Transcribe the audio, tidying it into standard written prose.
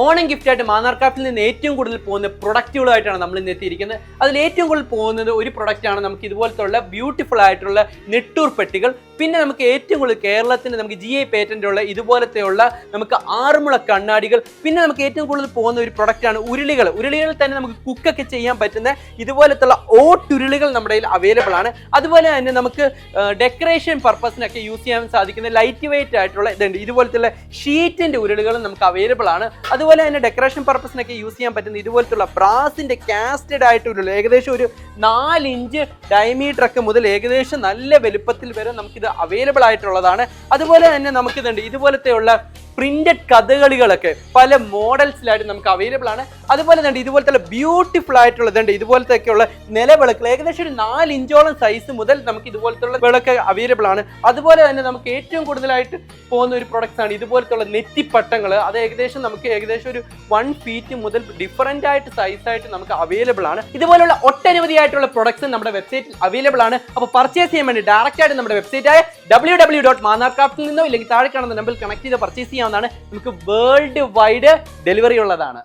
ഓണം ഗിഫ്റ്റായിട്ട് മാന്നാർ ക്രാഫ്റ്റിൽ നിന്ന് ഏറ്റവും കൂടുതൽ പോകുന്ന പ്രൊഡക്റ്റുകളായിട്ടാണ് നമ്മൾ ഇന്ന് എത്തിയിരിക്കുന്നത്. അതിൽ ഏറ്റവും കൂടുതൽ പോകുന്നത് ഒരു പ്രൊഡക്റ്റാണ് നമുക്ക് ഇതുപോലത്തുള്ള ബ്യൂട്ടിഫുൾ ആയിട്ടുള്ള നെട്ടൂർ പെട്ടികൾ. പിന്നെ നമുക്ക് ഏറ്റവും കൂടുതൽ കേരളത്തിന് നമുക്ക് GI പേറ്റൻ്റുള്ള ഇതുപോലത്തെയുള്ള നമുക്ക് ആറുമുള കണ്ണാടികൾ. പിന്നെ നമുക്ക് ഏറ്റവും കൂടുതൽ പോകുന്ന ഒരു പ്രൊഡക്റ്റാണ് ഉരുളികൾ. ഉരുളികളിൽ തന്നെ നമുക്ക് കുക്കൊക്കെ ചെയ്യാൻ പറ്റുന്ന ഇതുപോലത്തുള്ള ഓട്ടുരുളികൾ നമ്മുടെ കയ്യിൽ അവൈലബിൾ ആണ്. അതുപോലെ തന്നെ നമുക്ക് ഡെക്കറേഷൻ പർപ്പസിനൊക്കെ യൂസ് ചെയ്യാൻ സാധിക്കുന്ന ലൈറ്റ് വെയിറ്റ് ആയിട്ടുള്ള ഇതുണ്ട്. ഇതുപോലത്തുള്ള ഷീറ്റിൻ്റെ ഉരുളികളും നമുക്ക് അവൈലബിൾ ആണ്. അതുപോലെ തന്നെ ഡെക്കറേഷൻ പർപ്പസിനൊക്കെ യൂസ് ചെയ്യാൻ പറ്റുന്ന ഇതുപോലത്തുള്ള ബ്രാസിൻ്റെ കാസ്റ്റഡ് ആയിട്ട് ഉരുളി ഏകദേശം ഒരു 4 ഇഞ്ച് ഡയമീറ്റർ ഒക്കെ മുതൽ ഏകദേശം നല്ല വലുപ്പത്തിൽ വരെ നമുക്കിത് അവൈലബിൾ ആയിട്ടുള്ളതാണ്. അതുപോലെ തന്നെ നമുക്കിതുണ്ട് ഇതുപോലത്തെയുള്ള പ്രിന്റഡ് കഥകളികളൊക്കെ പല മോഡൽസിലായിട്ട് നമുക്ക് അവൈലബിൾ ആണ്. അതുപോലെ തന്നെ ഇതുപോലത്തെ ബ്യൂട്ടിഫുൾ ആയിട്ടുള്ളതുണ്ട്. ഇതുപോലത്തെയൊക്കെയുള്ള നിലവിളക്കുകൾ ഏകദേശം ഒരു 4 ഇഞ്ചോളം സൈസ് മുതൽ നമുക്ക് ഇതുപോലത്തുള്ള വിളക്ക് അവൈലബിൾ ആണ്. അതുപോലെ തന്നെ നമുക്ക് ഏറ്റവും കൂടുതലായിട്ട് പോകുന്ന ഒരു പ്രൊഡക്ട്സ് ആണ് ഇതുപോലത്തുള്ള നെറ്റിപ്പട്ടങ്ങൾ. അത് ഏകദേശം ഒരു 1 ഫീറ്റ് മുതൽ ഡിഫറൻ്റ് ആയിട്ട് സൈസായിട്ട് നമുക്ക് അവൈലബിൾ ആണ്. ഇതുപോലുള്ള ഒട്ടനവധി ആയിട്ടുള്ള പ്രൊഡക്ട്സ് നമ്മുടെ വെബ്സൈറ്റിൽ അവൈലബിൾ ആണ്. അപ്പോൾ പർച്ചേസ് ചെയ്യാൻ വേണ്ടി ഡയറക്റ്റ് ആയിട്ട് നമ്മുടെ വെബ്സൈറ്റായ www.manarcraft നിന്നോ ഇല്ലെങ്കിൽ താഴെ കാണുന്ന നമ്പറിൽ കണക്ട് ചെയ്ത് പർച്ചേസ് ചെയ്യാവുന്നതാണ്. നമുക്ക് വേൾഡ് വൈഡ് ഡെലിവറി ഉള്ളതാണ്.